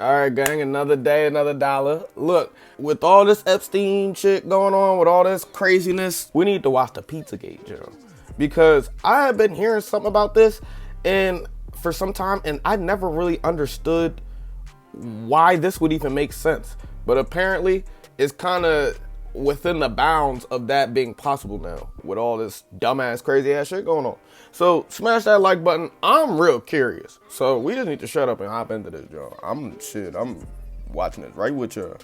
All right, gang, another day, another dollar. Look, with all this Epstein shit going on, with all this craziness, we need to watch the Pizzagate, yo. Because I have been hearing something about this and for some time, and I never really understood why this would even make sense. But apparently, it's kind of within the bounds of that being possible now with all this dumbass, crazy ass shit going on. So smash that like button. I'm real curious. So we just need to shut up and hop into this, Joe. I'm watching this right with you.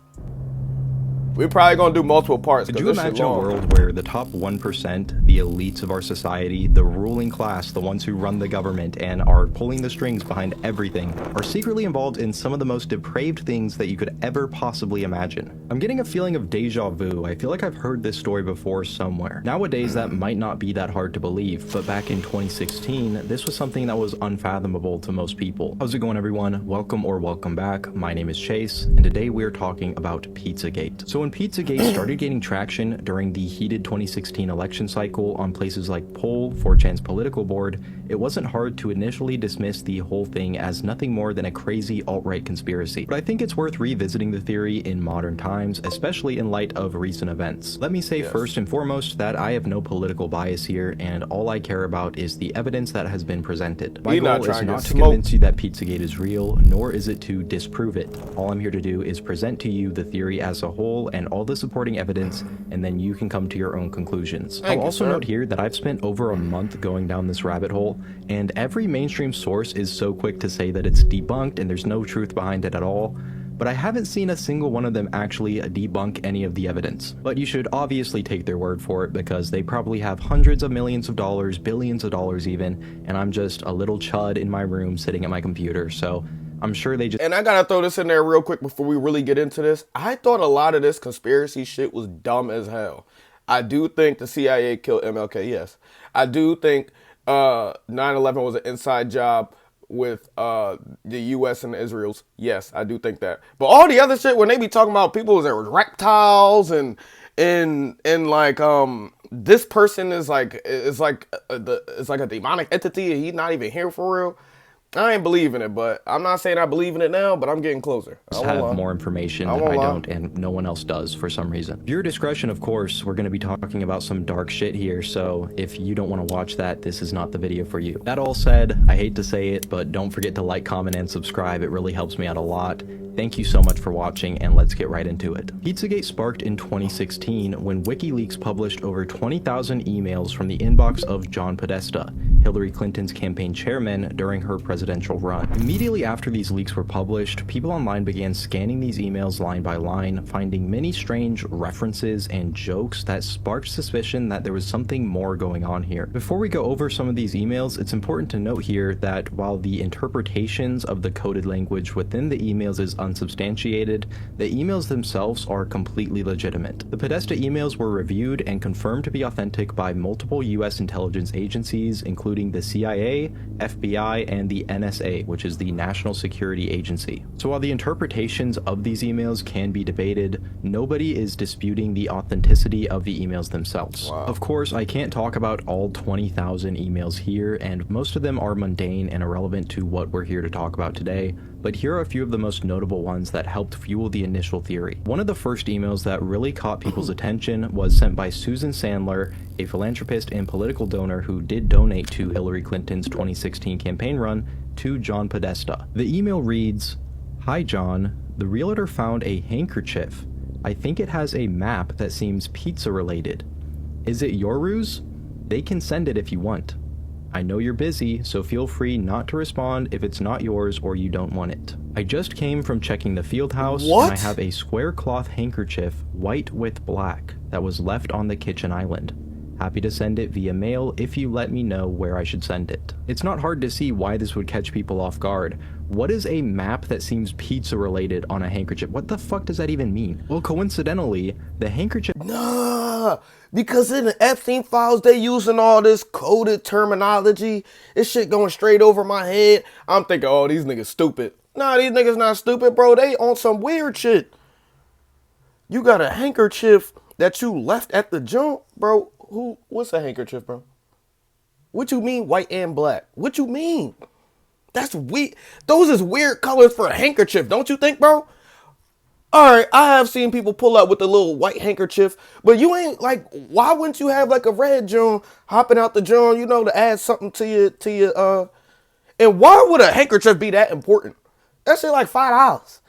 We're probably gonna do multiple parts. Could you imagine a world where the top 1%, the elites of our society, the ruling class, the ones who run the government and are pulling the strings behind everything, are secretly involved in some of the most depraved things that you could ever possibly imagine? I'm getting a feeling of deja vu. I feel like I've heard this story before somewhere. Nowadays, that might not be that hard to believe, but back in 2016, this was something that was unfathomable to most people. How's it going, everyone? Welcome or welcome back. My name is Chase, and today we're talking about Pizzagate. So when Pizzagate started gaining traction during the heated 2016 election cycle on places like Poll, 4chan's political board, it wasn't hard to initially dismiss the whole thing as nothing more than a crazy alt-right conspiracy. But I think it's worth revisiting the theory in modern times, especially in light of recent events. Let me say first and foremost that I have no political bias here, and all I care about is the evidence that has been presented. My goal is not to convince you that Pizzagate is real, nor is it to disprove it. All I'm here to do is present to you the theory as a whole and all the supporting evidence, and then you can come to your own conclusions. I'll also note here that I've spent over a month going down this rabbit hole, and every mainstream source is so quick to say that it's debunked and there's no truth behind it at all, but I haven't seen a single one of them actually debunk any of the evidence. But you should obviously take their word for it because they probably have hundreds of millions of dollars, billions of dollars even, and I'm just a little chud in my room sitting at my computer, so I'm sure they just— And I gotta throw this in there real quick before we really get into this. I thought a lot of this conspiracy shit was dumb as hell. I do think the CIA killed MLK, yes. I do think 9/11 was an inside job with the US and Israel's. Yes, I do think that. But all the other shit when they be talking about people that were reptiles and like this person is like a demonic entity and he's not even here for real. I ain't believing it, but I'm not saying I believe in it now, but I'm getting closer. I have more information that I don't, and no one else does for some reason. Viewer discretion, of course. We're going to be talking about some dark shit here, so if you don't want to watch that, this is not the video for you. That all said, I hate to say it, but don't forget to like, comment, and subscribe. It really helps me out a lot. Thank you so much for watching, and let's get right into it. Pizzagate sparked in 2016 when WikiLeaks published over 20,000 emails from the inbox of John Podesta, Hillary Clinton's campaign chairman during her presidential run. Immediately after these leaks were published, people online began scanning these emails line by line, finding many strange references and jokes that sparked suspicion that there was something more going on here. Before we go over some of these emails, it's important to note here that while the interpretations of the coded language within the emails is unsubstantiated, the emails themselves are completely legitimate. The Podesta emails were reviewed and confirmed to be authentic by multiple US intelligence agencies, including the CIA, FBI, and the NSA, which is the National Security Agency. So while the interpretations of these emails can be debated, nobody is disputing the authenticity of the emails themselves. Wow. Of course, I can't talk about all 20,000 emails here, and most of them are mundane and irrelevant to what we're here to talk about today, but here are a few of the most notable ones that helped fuel the initial theory. One of the first emails that really caught people's attention was sent by Susan Sandler, a philanthropist and political donor who did donate to Hillary Clinton's 2016 campaign run, to John Podesta. The email reads, "Hi John, the realtor found a handkerchief. I think it has a map that seems pizza related. Is it your ruse? They can send it if you want. I know you're busy, so feel free not to respond if it's not yours or you don't want it. I just came from checking the field house, and I have a square cloth handkerchief, white with black, that was left on the kitchen island. Happy to send it via mail if you let me know where I should send it." It's not hard to see why this would catch people off guard. What is a map that seems pizza related on a handkerchief? What the fuck does that even mean? Well, coincidentally, the handkerchief— Nah, because in the Epstein files, they using all this coded terminology. This shit going straight over my head. I'm thinking, oh, these niggas stupid. Nah, these niggas not stupid, bro. They on some weird shit. You got a handkerchief that you left at the jump, bro. What's a handkerchief, bro? What you mean white and black? What you mean? That's weird. Those is weird colors for a handkerchief, don't you think, bro? All right, I have seen people pull up with a little white handkerchief, but you ain't like, why wouldn't you have like a red joint hopping out the joint, you know, to add something to your, and why would a handkerchief be that important? That shit like $5.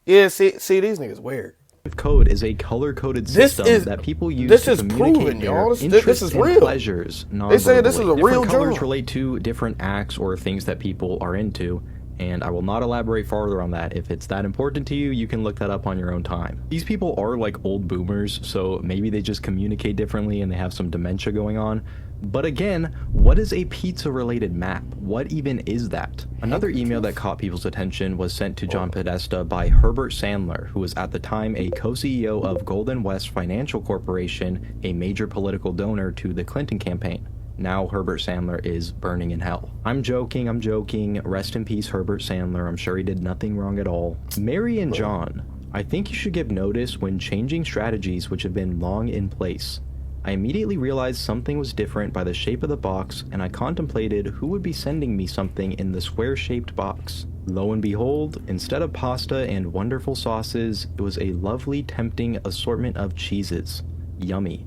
Yeah, see, these niggas weird. Code is a color-coded system that people use to communicate their interests and pleasures non-verbally. They say this is a real Different colors relate to different acts or things that people are into, and I will not elaborate farther on that. If it's that important to you, you can look that up on your own time. These people are like old boomers, so maybe they just communicate differently and they have some dementia going on. But again, what is a pizza-related map? What even is that? Another email that caught people's attention was sent to John Podesta by Herbert Sandler, who was at the time a co-CEO of Golden West Financial Corporation, a major political donor to the Clinton campaign. Now Herbert Sandler is burning in hell. I'm joking. Rest in peace, Herbert Sandler. I'm sure he did nothing wrong at all. Mary and John, I think you should give notice when changing strategies which have been long in place. I immediately realized something was different by the shape of the box, and I contemplated who would be sending me something in the square-shaped box. Lo and behold, instead of pasta and wonderful sauces, it was a lovely, tempting assortment of cheeses. Yummy.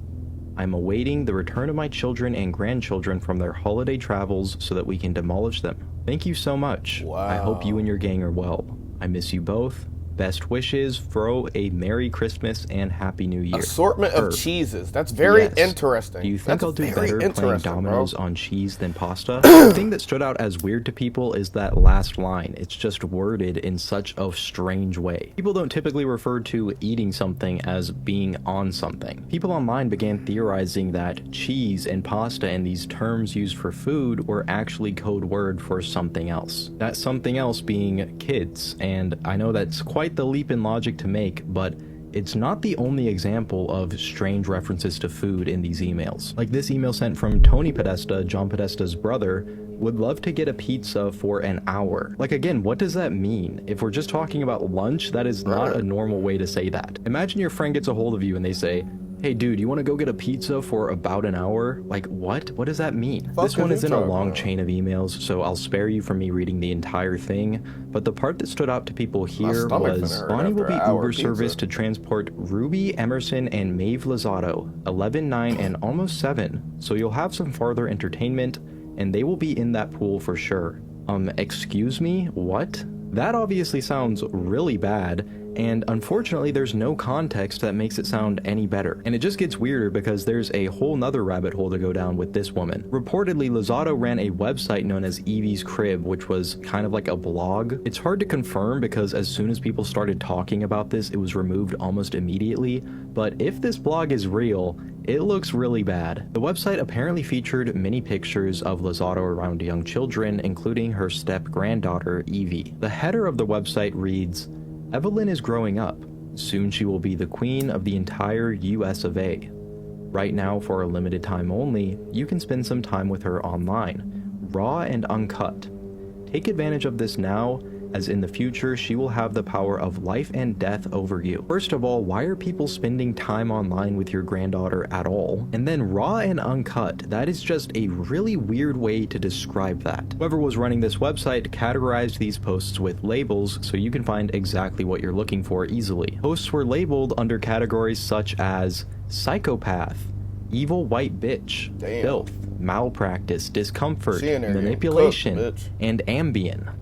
I'm awaiting the return of my children and grandchildren from their holiday travels so that we can demolish them. Thank you so much. Wow. I hope you and your gang are well. I miss you both. Best wishes, throw a Merry Christmas and Happy New Year. Assortment of cheeses. That's very interesting. Do you think I'll do better playing dominoes on cheese than pasta? The thing that stood out as weird to people is that last line. It's just worded in such a strange way. People don't typically refer to eating something as being on something. People online began theorizing that cheese and pasta and these terms used for food were actually code word for something else. That something else being kids, and I know that's quite the leap in logic to make, but it's not the only example of strange references to food in these emails. Like this email sent from Tony Podesta, John Podesta's brother, would love to get a pizza for an hour. Like again, what does that mean? If we're just talking about lunch, that is not a normal way to say that. Imagine your friend gets a hold of you and they say, hey dude, you want to go get a pizza for about an hour? Like what? What does that mean? This one is in a long chain of emails, so I'll spare you from me reading the entire thing, but the part that stood out to people here was Bonnie will be Uber service to transport Ruby, Emerson, and Maeve Lozado, 11, 9, and almost 7, so you'll have some farther entertainment, and they will be in that pool for sure. Excuse me? What? That obviously sounds really bad, and unfortunately there's no context that makes it sound any better. And it just gets weirder because there's a whole nother rabbit hole to go down with this woman. Reportedly, Lozado ran a website known as Evie's Crib, which was kind of like a blog. It's hard to confirm because as soon as people started talking about this, it was removed almost immediately, but if this blog is real, it looks really bad. The website apparently featured many pictures of Lozado around young children, including her step-granddaughter, Evie. The header of the website reads, Evelyn is growing up. Soon she will be the queen of the entire US of A. Right now, for a limited time only, you can spend some time with her online, raw and uncut. Take advantage of this now, as in the future she will have the power of life and death over you. First of all, why are people spending time online with your granddaughter at all? And then raw and uncut, that is just a really weird way to describe that. Whoever was running this website categorized these posts with labels so you can find exactly what you're looking for easily. Posts were labeled under categories such as psychopath, evil white bitch, filth, malpractice, discomfort, manipulation, and Ambien.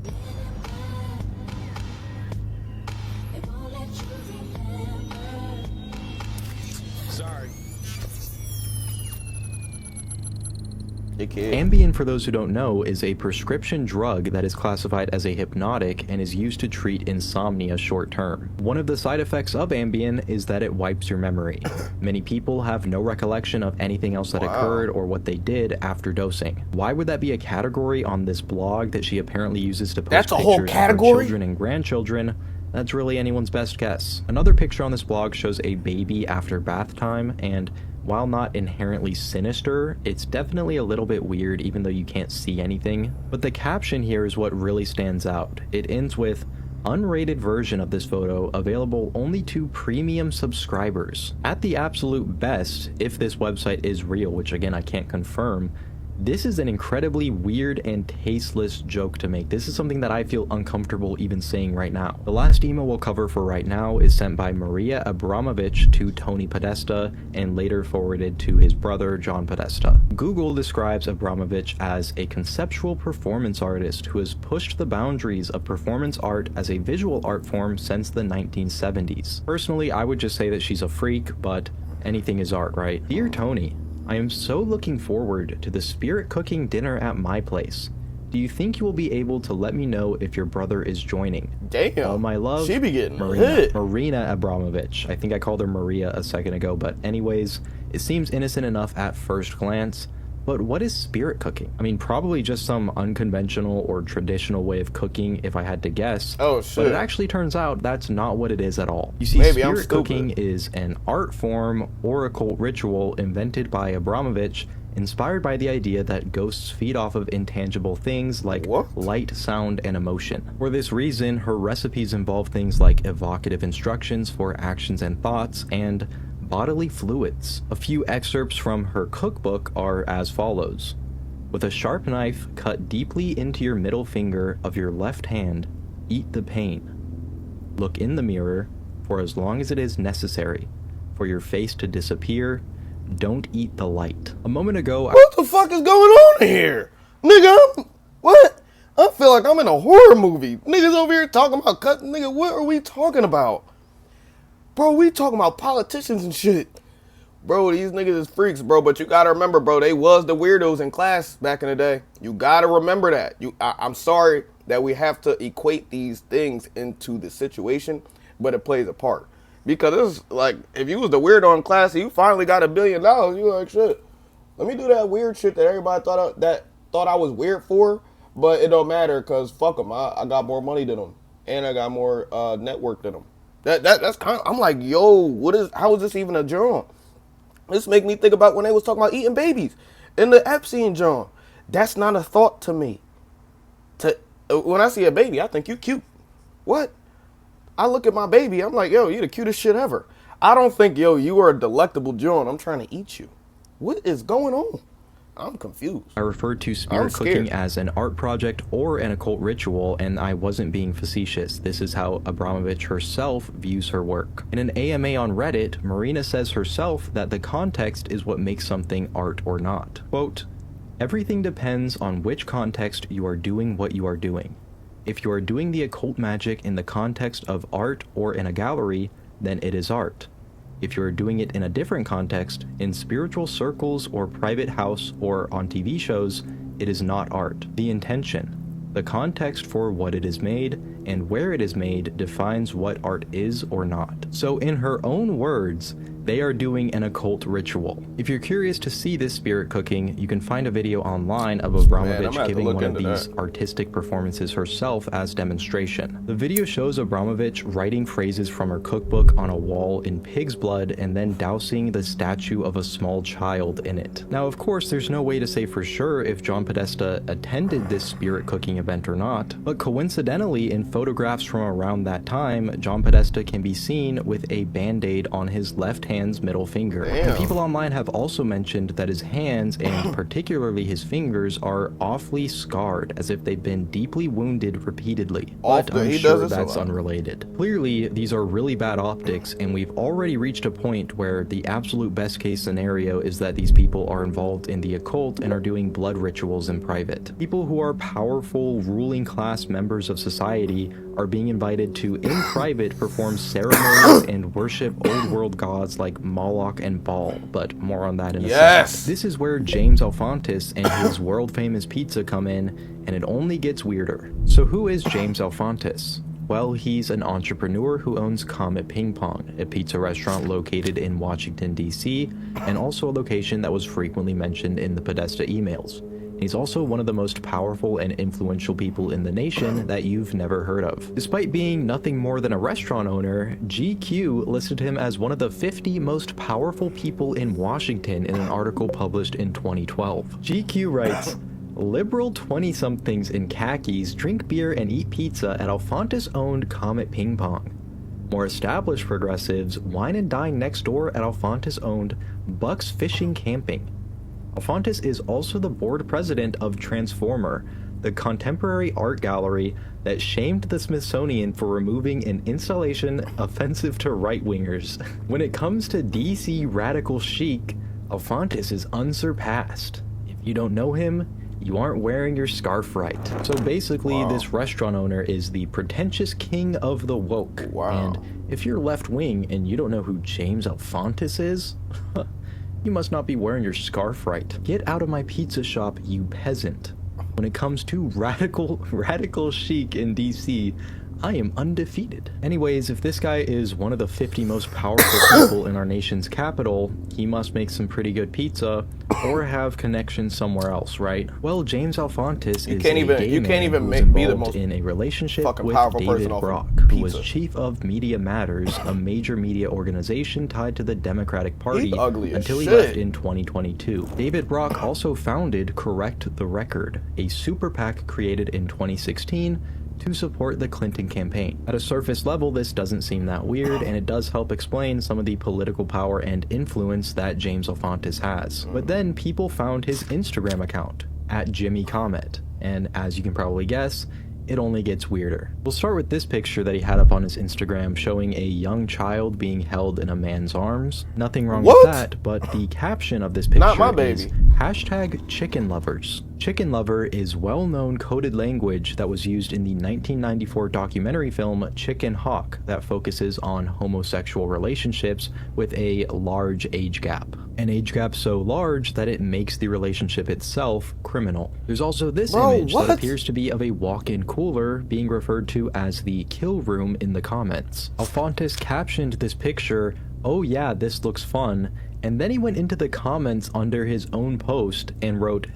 Ambien, for those who don't know, is a prescription drug that is classified as a hypnotic and is used to treat insomnia short term. One of the side effects of Ambien is that it wipes your memory. Many people have no recollection of anything else that occurred or what they did after dosing. Why would that be a category on this blog that she apparently uses to post pictures of her children and grandchildren? That's really anyone's best guess. Another picture on this blog shows a baby after bath time, and while not inherently sinister, it's definitely a little bit weird even though you can't see anything. But the caption here is what really stands out. It ends with, unrated version of this photo available only to premium subscribers. At the absolute best, if this website is real, which again I can't confirm, This is an incredibly weird and tasteless joke to make. This is something that I feel uncomfortable even saying right now. The last email we'll cover for right now is sent by Maria Abramovich to Tony Podesta and later forwarded to his brother John Podesta. Google describes Abramovich as a conceptual performance artist who has pushed the boundaries of performance art as a visual art form since the 1970s. Personally, I would just say that she's a freak, but anything is art, right? Dear Tony, I am so looking forward to the spirit cooking dinner at my place. Do you think you will be able to let me know if your brother is joining? Damn. All my love, She be getting hit. Marina Abramovich. I think I called her Maria a second ago, but anyways, it seems innocent enough at first glance. But what is spirit cooking? I mean, probably just some unconventional or traditional way of cooking if I had to guess. Oh, shit. But it actually turns out that's not what it is at all. You see, Maybe I'm spirit cooking stupid. is an art form or occult ritual invented by Abramovich, inspired by the idea that ghosts feed off of intangible things like What? light, sound, and emotion. For this reason, her recipes involve things like evocative instructions for actions and thoughts, and bodily fluids. A few excerpts from her cookbook are as follows. With a sharp knife, cut deeply into your middle finger of your left hand, eat the pain. Look in the mirror for as long as it is necessary for your face to disappear. Don't eat the light. A moment ago, What the fuck is going on here? Nigga, what? I feel like I'm in a horror movie. Niggas over here talking about cutting. Nigga, what are we talking about? Bro, we talking about politicians and shit. Bro, these niggas is freaks, bro. But you gotta remember, bro, they was the weirdos in class back in the day. You gotta remember that. I'm sorry that we have to equate these things into the situation, but it plays a part. Because it's like, if you was the weirdo in class and you finally got $1 billion, you like, shit, let me do that weird shit that everybody thought I was weird for, but it don't matter because fuck them. I got more money than them, and I got more network than them. That's kind of, I'm like, yo, how is this even a joint? This make me think about when they was talking about eating babies in the Epstein joint. That's not a thought to me. When I see a baby, I think you cute. What? I look at my baby, I'm like, yo, you the cutest shit ever. I don't think, yo, you are a delectable joint. I'm trying to eat you. What is going on? I'm confused. I referred to spirit cooking as an art project or an occult ritual, and I wasn't being facetious. This is how Abramovich herself views her work. In an AMA on Reddit, Marina says herself that the context is what makes something art or not. Quote, everything depends on which context you are doing what you are doing. If you are doing the occult magic in the context of art or in a gallery, then it is art. If you are doing it in a different context, in spiritual circles or private house or on TV shows, it is not art. The intention, the context for what it is made, and where it is made defines what art is or not. So in her own words, they are doing an occult ritual. If you're curious to see this spirit cooking, you can find a video online of Abramovich giving one of these artistic performances herself as demonstration. The video shows Abramovich writing phrases from her cookbook on a wall in pig's blood and then dousing the statue of a small child in it. Now, of course, there's no way to say for sure if John Podesta attended this spirit cooking event or not, but coincidentally, in photographs from around that time, John Podesta can be seen with a band-aid on his left hand's middle finger. And people online have also mentioned that his hands, and particularly his fingers, are awfully scarred, as if they've been deeply wounded repeatedly. But I'm sure that's unrelated. Clearly, these are really bad optics, and we've already reached a point where the absolute best case scenario is that these people are involved in the occult and are doing blood rituals in private. People who are powerful, ruling class members of society are being invited to, in private, perform ceremonies and worship old world gods like Moloch and Baal, but more on that in a second. This is where James Alefantis and his world famous pizza come in, and it only gets weirder. So who is James Alefantis? Well, he's an entrepreneur who owns Comet Ping Pong, a pizza restaurant located in Washington, D.C., and also a location that was frequently mentioned in the Podesta emails. He's also one of the most powerful and influential people in the nation that you've never heard of. Despite being nothing more than a restaurant owner, GQ listed him as one of the 50 most powerful people in Washington in an article published in 2012. GQ writes, liberal 20-somethings in khakis drink beer and eat pizza at Alefantis-owned Comet Ping Pong. More established progressives wine and dine next door at Alefantis-owned Buck's Fishing Camping. Alphonsus is also the board president of Transformer, the contemporary art gallery that shamed the Smithsonian for removing an installation offensive to right-wingers. When it comes to DC radical chic, Alphonsus is unsurpassed. If you don't know him, you aren't wearing your scarf right. So basically, this restaurant owner is the pretentious king of the woke. And if you're left-wing and you don't know who James Alphonsus is, you must not be wearing your scarf right. Get out of my pizza shop, you peasant. When it comes to radical chic in DC, I am undefeated. Anyways, if this guy is one of the 50 most powerful people in our nation's capital, he must make some pretty good pizza or have connections somewhere else, right? Well, James Alphonsus is a gay man who was involved in a relationship with David Brock, who was chief of Media Matters, a major media organization tied to the Democratic Party, until he left in 2022. David Brock also founded Correct the Record, a super PAC created in 2016 to support the Clinton campaign. At a surface level, this doesn't seem that weird, and it does help explain some of the political power and influence that James Alphonsus has. But then people found his Instagram account, @JimmyComet, and as you can probably guess, it only gets weirder. We'll start with this picture that he had up on his Instagram showing a young child being held in a man's arms. Nothing wrong with that, but the caption of this picture is #ChickenLovers. Chicken lover is well-known coded language that was used in the 1994 documentary film Chicken Hawk that focuses on homosexual relationships with a large age gap. An age gap so large that it makes the relationship itself criminal. There's also this image that appears to be of a walk-in cooler being referred to as the kill room in the comments. Alphonsus captioned this picture, "Oh yeah, this looks fun," and then he went into the comments under his own post and wrote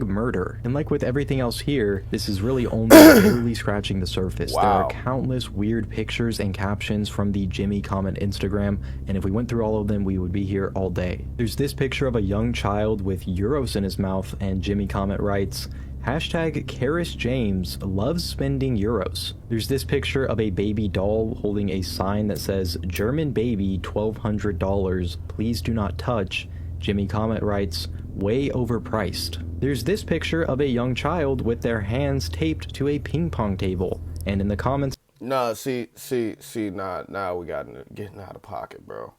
#murder. And like with everything else here, this is really only barely scratching the surface. There are countless weird pictures and captions from the Jimmy Comment Instagram, and if we went through all of them, we would be here all day. There's this picture of a young child with euros in his mouth, and Jimmy Comment writes, #Karis James loves spending euros. There's this picture of a baby doll holding a sign that says, German baby, $1,200, please do not touch. Jimmy Comment writes, way overpriced. There's this picture of a young child with their hands taped to a ping pong table. And in the comments... Nah, now we got getting out of pocket, bro.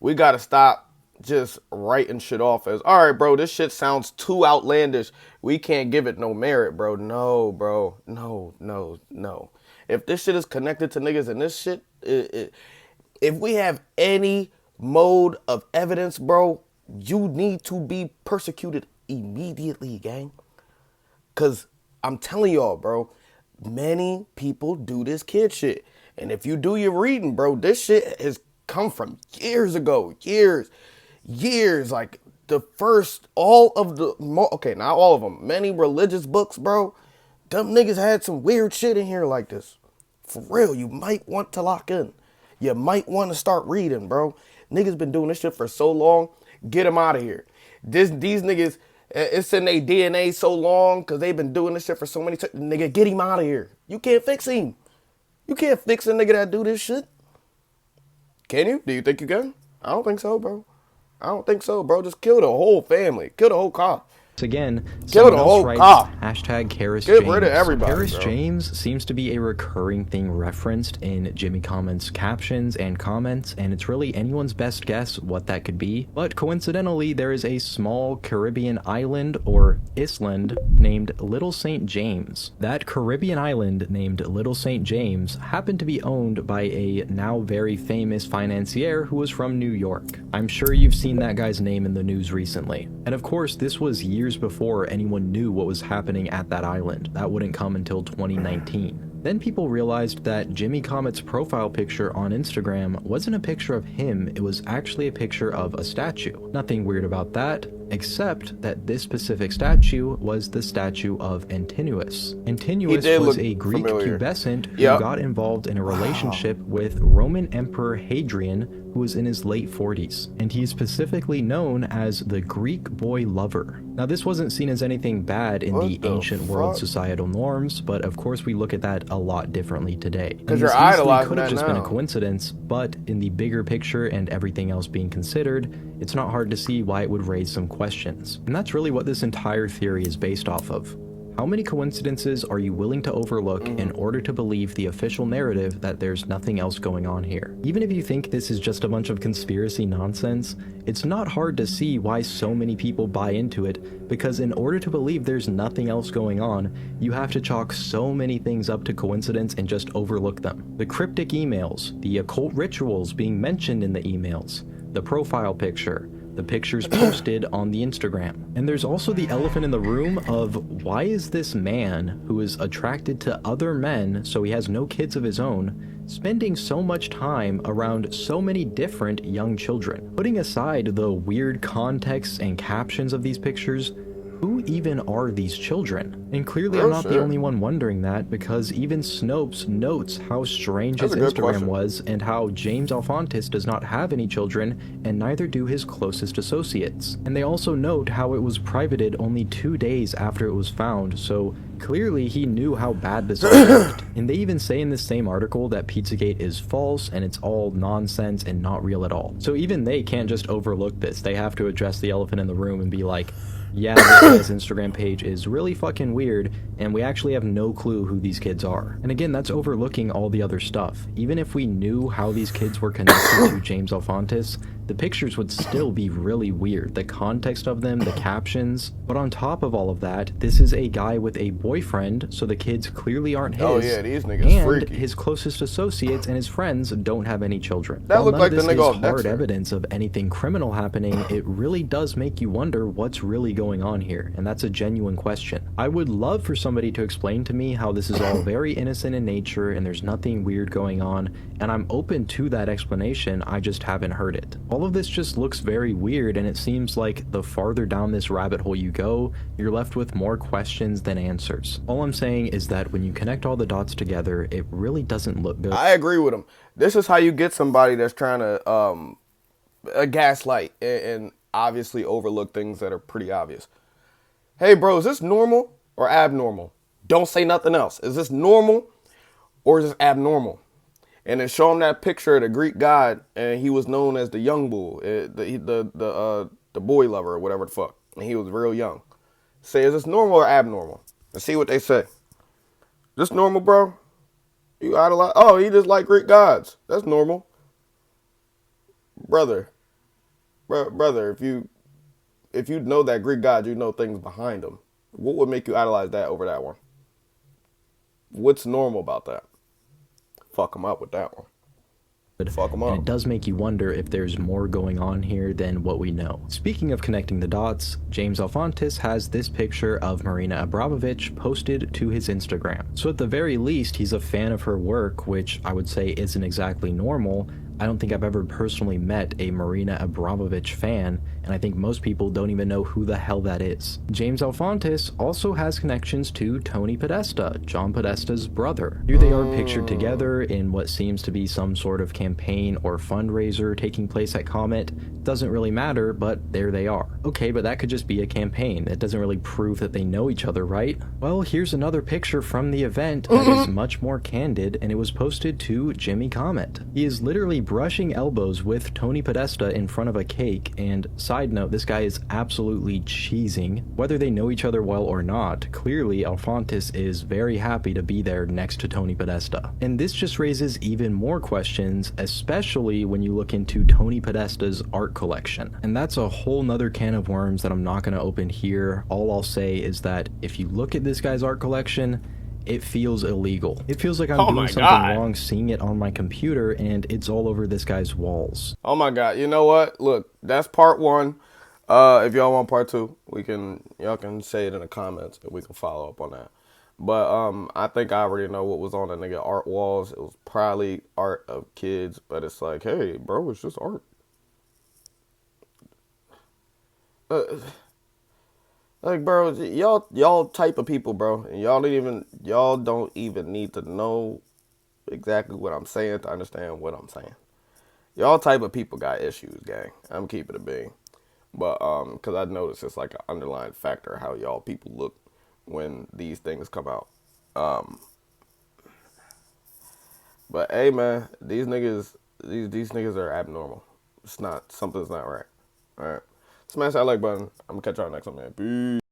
We gotta stop just writing shit off as, all right, bro, this shit sounds too outlandish. We can't give it no merit, bro. No, bro. No. If this shit is connected to niggas and this shit, if we have any mode of evidence, bro, you need to be persecuted immediately, gang. Because I'm telling y'all, bro, many people do this kid shit. And if you do your reading, bro, this shit has come from years ago. Years, like the first, all of the, okay, not all of them, many religious books, bro, them niggas had some weird shit in here like this. For real, you might want to lock in. You might want to start reading, bro. Niggas been doing this shit for so long, get them out of here. These niggas, it's in their DNA so long because they've been doing this shit for so many times. Nigga, get him out of here. You can't fix him. You can't fix a nigga that do this shit. Can you? Do you think you can? I don't think so, bro. I don't think so, bro. Just kill the whole family. Kill the whole cop. Again, kill the whole cop. #Karis Get James. rid of everybody, Karis bro. James seems to be a recurring thing referenced in Jimmy Comment's captions and comments, and it's really anyone's best guess what that could be. But coincidentally, there is a small Caribbean island or island named Little St. James. That Caribbean island named Little St. James happened to be owned by a now very famous financier who was from New York. I'm sure you've seen that guy's name in the news recently. And of course, this was years before anyone knew what was happening at that island. That wouldn't come until 2019. Then people realized that Jimmy Comment's profile picture on Instagram wasn't a picture of him, it was actually a picture of a statue. Nothing weird about that, except that this specific statue was the statue of Antinous. Antinous was a Greek pubescent who got involved in a relationship with Roman Emperor Hadrian, who was in his late 40s, and he is specifically known as the Greek boy lover. Now, this wasn't seen as anything bad in the ancient world societal norms, but of course we look at that a lot differently today. Because you're idolizing could have that just now. been a coincidence, but in the bigger picture and everything else being considered, it's not hard to see why it would raise some questions. And that's really what this entire theory is based off of. How many coincidences are you willing to overlook in order to believe the official narrative that there's nothing else going on here? Even if you think this is just a bunch of conspiracy nonsense, it's not hard to see why so many people buy into it, because in order to believe there's nothing else going on, you have to chalk so many things up to coincidence and just overlook them. The cryptic emails, the occult rituals being mentioned in the emails, the profile picture, the pictures posted on the Instagram. And there's also the elephant in the room of why is this man who is attracted to other men, so he has no kids of his own, spending so much time around so many different young children? Putting aside the weird context and captions of these pictures, who even are these children? And clearly I'm not the only one wondering that, because even Snopes notes how strange his Instagram was and how James Alefantis does not have any children and neither do his closest associates. And they also note how it was privated only 2 days after it was found, so clearly he knew how bad this all looked. And they even say in this same article that Pizzagate is false and it's all nonsense and not real at all. So even they can't just overlook this. They have to address the elephant in the room and be like, yeah, this guy's Instagram page is really fucking weird, and we actually have no clue who these kids are. And again, that's overlooking all the other stuff. Even if we knew how these kids were connected to James Alefantis, the pictures would still be really weird. The context of them, the captions. But on top of all of that, this is a guy with a boyfriend, so the kids clearly aren't his. Oh yeah, these niggas and freaky. His closest associates and his friends don't have any children. That looked like the nigga off While none of this is hard Dexter. evidence of anything criminal happening, it really does make you wonder what's really going on here, and that's a genuine question. I would love for somebody to explain to me how this is all very innocent in nature and there's nothing weird going on, and I'm open to that explanation, I just haven't heard it. All of this just looks very weird, and it seems like the farther down this rabbit hole you go, you're left with more questions than answers. All I'm saying is that when you connect all the dots together, it really doesn't look good. I agree with him. This is how you get somebody that's trying to gaslight and obviously overlook things that are pretty obvious. Hey bro, is this normal or abnormal? Don't say nothing else. Is this normal or is this abnormal? And then show him that picture of the Greek god, and he was known as the young bull, the boy lover or whatever the fuck, and he was real young. Say, is this normal or abnormal? And see what they say. This normal, bro? You idolize? Oh, he just like Greek gods. That's normal, brother. Brother, if you know that Greek god, you know things behind him. What would make you idolize that over that one? What's normal about that? Fuck him up with that one. Fuck him up. And it does make you wonder if there's more going on here than what we know. Speaking of connecting the dots, James Alefantis has this picture of Marina Abramovich posted to his Instagram. So at the very least, he's a fan of her work, which I would say isn't exactly normal. I don't think I've ever personally met a Marina Abramovich fan, and I think most people don't even know who the hell that is. James Alefantis also has connections to Tony Podesta, John Podesta's brother. Here they are pictured together in what seems to be some sort of campaign or fundraiser taking place at Comet. Doesn't really matter, but there they are. Okay, but that could just be a campaign. That doesn't really prove that they know each other, right? Well, here's another picture from the event that is much more candid, and it was posted to Jimmy Comet. He is literally brushing elbows with Tony Podesta in front of a cake, and side note, this guy is absolutely cheesing. Whether they know each other well or not, clearly Alefantis is very happy to be there next to Tony Podesta. And this just raises even more questions, especially when you look into Tony Podesta's art collection. And that's a whole nother can of worms that I'm not going to open here. All I'll say is that if you look at this guy's art collection, it feels illegal. It feels like I'm doing something wrong seeing it on my computer, and it's all over this guy's walls. Oh my God. You know what? Look, that's part one. If y'all want part two, y'all can say it in the comments and we can follow up on that. But I think I already know what was on the nigga art walls. It was probably art of kids, but it's like, hey, bro, it's just art. Like, bro, y'all type of people, bro, and y'all don't even need to know exactly what I'm saying to understand what I'm saying. Y'all type of people got issues, gang. I'm keeping it being, but because I noticed it's like an underlying factor how y'all people look when these things come out. But hey, man, these niggas are abnormal. Something's not right. All right. Smash that like button. I'm gonna catch y'all next one, man. Peace.